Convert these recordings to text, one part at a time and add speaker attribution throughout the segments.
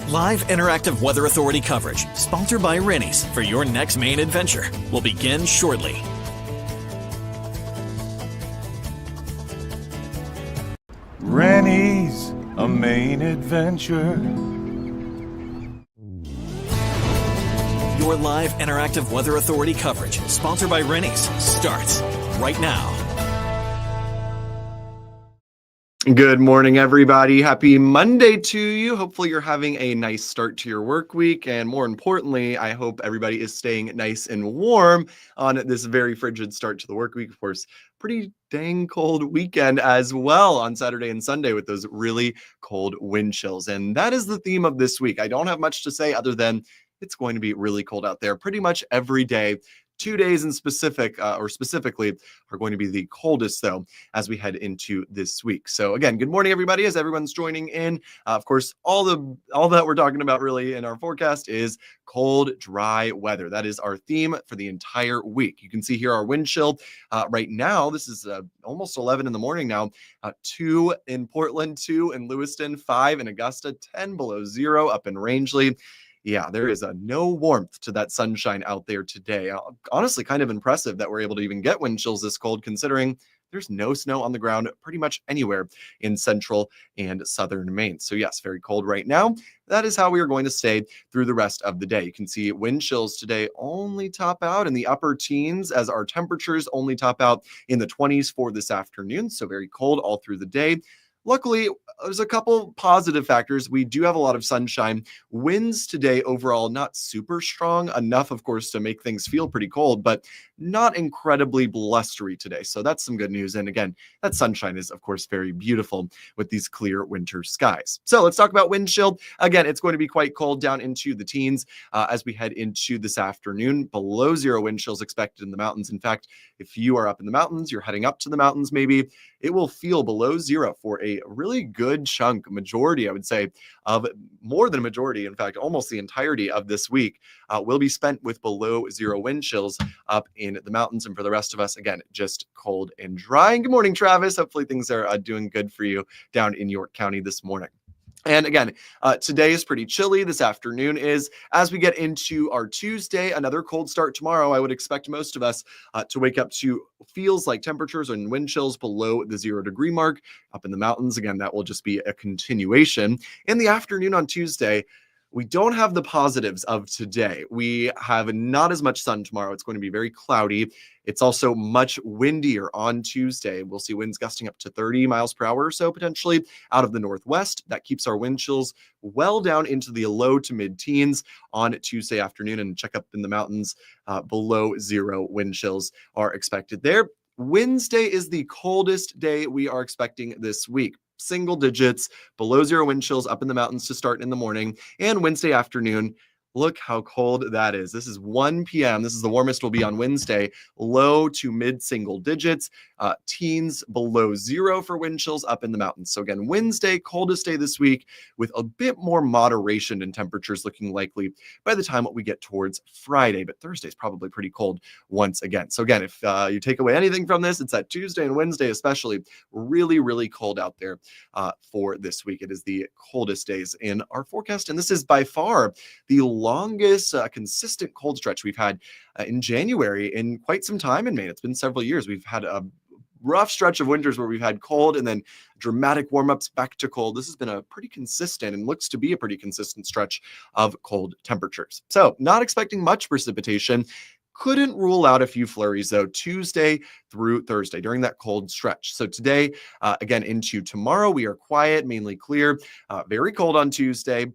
Speaker 1: Live interactive Weather Authority coverage, sponsored by Rennie's, for your next Maine adventure, will begin shortly.
Speaker 2: Rennie's, a Maine adventure.
Speaker 1: Your live interactive Weather Authority coverage, sponsored by Rennie's, starts right now.
Speaker 3: Good morning, everybody. Happy Monday to you. Hopefully you're having a nice start to your work week. And more importantly, I hope everybody is staying nice and warm on this very frigid start to the work week. Of course, pretty dang cold weekend as well on Saturday and Sunday with those really cold wind chills. And that is the theme of this week. I don't have much to say other than it's going to be really cold out there pretty much every day. 2 days in specifically are going to be the coldest, though, as we head into this week. So again, good morning, everybody, as everyone's joining in. Of course, all that we're talking about really in our forecast is cold, dry weather. That is our theme for the entire week. You can see here our wind chill right now. This is almost 11 in the morning now. 2 in Portland, 2 in Lewiston, 5 in Augusta, 10 below zero up in Rangeley. Yeah, there is no warmth to that sunshine out there today. Honestly, kind of impressive that we're able to even get wind chills this cold, considering there's no snow on the ground pretty much anywhere in central and southern Maine. So yes, very cold right now. That is how we are going to stay through the rest of the day. You can see wind chills today only top out in the upper teens, as our temperatures only top out in the 20s for this afternoon. So very cold all through the day. Luckily, there's a couple positive factors. We do have a lot of sunshine. Winds today overall not super strong, enough, of course, to make things feel pretty cold, but not incredibly blustery today. So that's some good news. And again, that sunshine is, of course, very beautiful with these clear winter skies. So let's talk about wind chill. Again, it's going to be quite cold down into the teens as we head into this afternoon. Below zero wind chills expected in the mountains. In fact, if you are up in the mountains, you're heading up to the mountains maybe, it will feel below zero for a really good chunk, majority, I would say, of more than a majority, in fact, almost the entirety of this week will be spent with below zero wind chills up in the mountains. And for the rest of us, again, just cold and dry. And good morning, Travis. Hopefully things are doing good for you down in York County this morning. And again, today is pretty chilly. This afternoon is. As we get into our Tuesday, another cold start tomorrow, I would expect most of us to wake up to feels like temperatures and wind chills below the 0 degree mark up in the mountains. Again, that will just be a continuation. In the afternoon on Tuesday, we don't have the positives of today. We have not as much sun tomorrow. It's going to be very cloudy. It's also much windier on Tuesday. We'll see winds gusting up to 30 miles per hour or so, potentially out of the northwest. That keeps our wind chills well down into the low to mid-teens on Tuesday afternoon. And check up in the mountains, below zero wind chills are expected there. Wednesday is the coldest day we are expecting this week. Single digits, below zero wind chills up in the mountains to start in the morning. And Wednesday afternoon, look how cold that is. This is 1 p.m. This is the warmest will be on Wednesday. Low to mid single digits, teens below zero for wind chills up in the mountains. So again, Wednesday, coldest day this week, with a bit more moderation in temperatures looking likely by the time we get towards Friday. But Thursday is probably pretty cold once again. So again, if you take away anything from this, it's that Tuesday and Wednesday especially really, really cold out there for this week. It is the coldest days in our forecast. And this is by far the longest consistent cold stretch we've had in January in quite some time in Maine. It's been several years. We've had a rough stretch of winters where we've had cold and then dramatic warm-ups back to cold. This has been a pretty consistent and looks to be a pretty consistent stretch of cold temperatures. So not expecting much precipitation. Couldn't rule out a few flurries, though, Tuesday through Thursday during that cold stretch. So today, again, into tomorrow, we are quiet, mainly clear, very cold on Tuesday.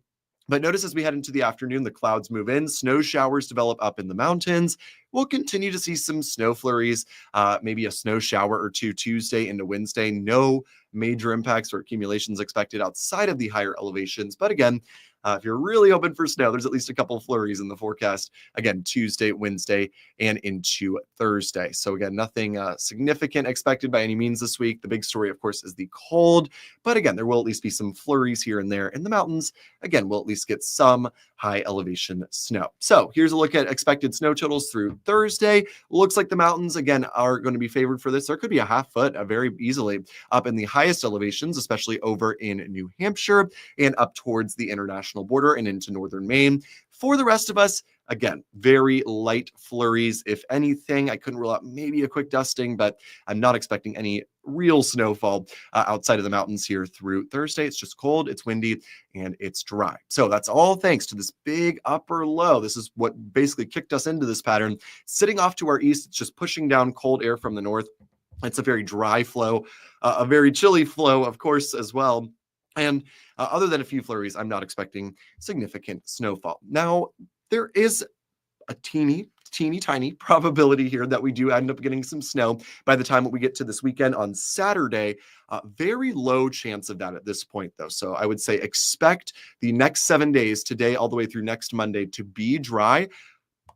Speaker 3: But notice as we head into the afternoon, the clouds move in, snow showers develop up in the mountains. We'll continue to see some snow flurries, maybe a snow shower or two Tuesday into Wednesday. No major impacts or accumulations expected outside of the higher elevations. But again, if you're really hoping for snow, there's at least a couple flurries in the forecast. Again, Tuesday, Wednesday, and into Thursday. So again, nothing significant expected by any means this week. The big story, of course, is the cold. But again, there will at least be some flurries here and there in the mountains. Again, we'll at least get some high elevation snow. So here's a look at expected snow totals through Thursday. Looks like the mountains, again, are going to be favored for this. There could be a half foot very easily up in the highest elevations, especially over in New Hampshire and up towards the International national border and into northern Maine. For the rest of us, again, very light flurries. If anything, I couldn't rule out maybe a quick dusting, but I'm not expecting any real snowfall outside of the mountains here through Thursday. It's just cold, it's windy, and it's dry. So that's all thanks to this big upper low. This is what basically kicked us into this pattern. Sitting off to our east, it's just pushing down cold air from the north. It's a very dry flow, a very chilly flow, of course, as well. And other than a few flurries, I'm not expecting significant snowfall. Now, there is a teeny tiny probability here that we do end up getting some snow by the time we get to this weekend on Saturday. Very low chance of that at this point, though. So I would say expect the next 7 days, today all the way through next Monday, to be dry.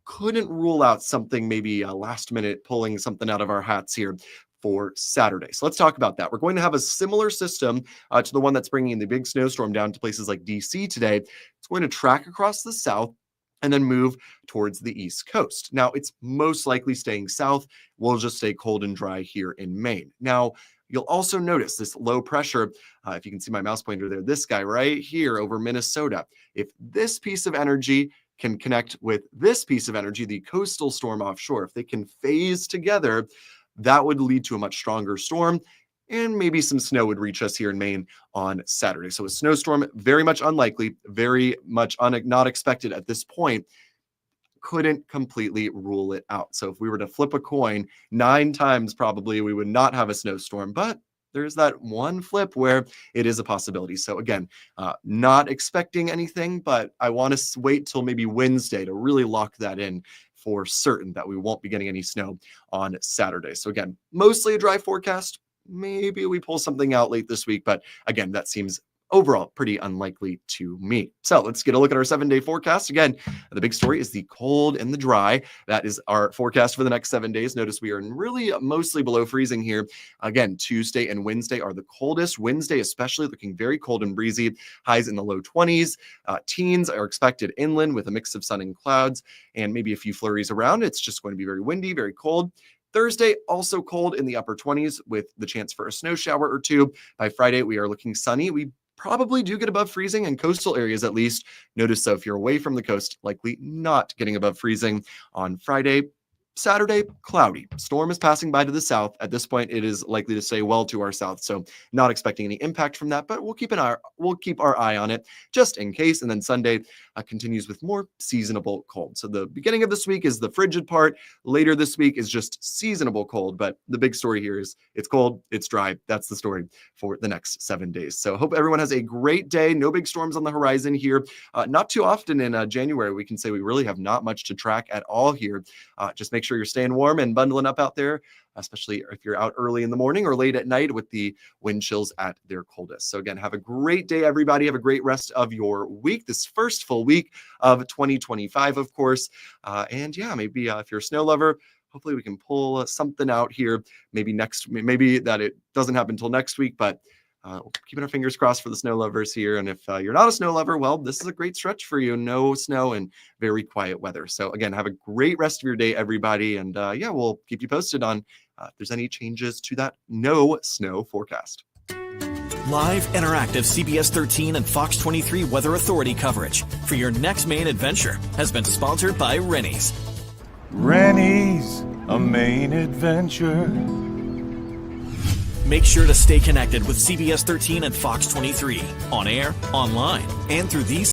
Speaker 3: Couldn't rule out something, maybe a last minute pulling something out of our hats here for Saturday. So let's talk about that. We're going to have a similar system to the one that's bringing the big snowstorm down to places like DC today. It's going to track across the south and then move towards the East Coast. Now, it's most likely staying south. We'll just stay cold and dry here in Maine. Now, you'll also notice this low pressure, if you can see my mouse pointer there, this guy right here over Minnesota. If this piece of energy can connect with this piece of energy, the coastal storm offshore, if they can phase together, that would lead to a much stronger storm, and maybe some snow would reach us here in Maine on Saturday. So a snowstorm, very much unlikely, very much not expected at this point. Couldn't completely rule it out. So if we were to flip a coin 9 times, probably we would not have a snowstorm, but there's that one flip where it is a possibility. So again, not expecting anything, but I want to wait till maybe Wednesday to really lock that in for certain that we won't be getting any snow on Saturday. So again, mostly a dry forecast. Maybe we pull something out late this week, but again, that seems overall pretty unlikely to me. So let's get a look at our 7-day forecast. Again, the big story is the cold and the dry. That is our forecast for the next 7 days. Notice we are really mostly below freezing here. Again, Tuesday and Wednesday are the coldest. Wednesday especially looking very cold and breezy. Highs in the low 20s. Teens are expected inland with a mix of sun and clouds and maybe a few flurries around. It's just going to be very windy, very cold. Thursday, also cold in the upper 20s with the chance for a snow shower or two. By Friday, we are looking sunny. We probably do get above freezing in coastal areas at least. Notice, so if you're away from the coast, likely not getting above freezing on Friday. Saturday, cloudy. Storm is passing by to the south. At this point, it is likely to stay well to our south, so not expecting any impact from that, but we'll keep our eye on it just in case. And then Sunday continues with more seasonable cold. So the beginning of this week is the frigid part. Later this week is just seasonable cold, but the big story here is it's cold, it's dry. That's the story for the next 7 days. So hope everyone has a great day. No big storms on the horizon here. Not too often in January, we can say we really have not much to track at all here. Just make sure you're staying warm and bundling up out there, especially if you're out early in the morning or late at night with the wind chills at their coldest. So again, have a great day, everybody. Have a great rest of your week, this first full week of 2025, of course. And yeah, maybe if you're a snow lover, hopefully we can pull something out here. Maybe that it doesn't happen until next week, but keeping our fingers crossed for the snow lovers here. And if you're not a snow lover, well, this is a great stretch for you. No snow and very quiet weather. So again, have a great rest of your day, everybody. And yeah, we'll keep you posted on if there's any changes to that no snow forecast.
Speaker 1: Live, interactive CBS 13 and Fox 23 Weather Authority coverage for your next Maine adventure has been sponsored by Rennie's.
Speaker 2: Rennie's, a Maine adventure.
Speaker 1: Make sure to stay connected with CBS 13 and Fox 23 on air, online, and through these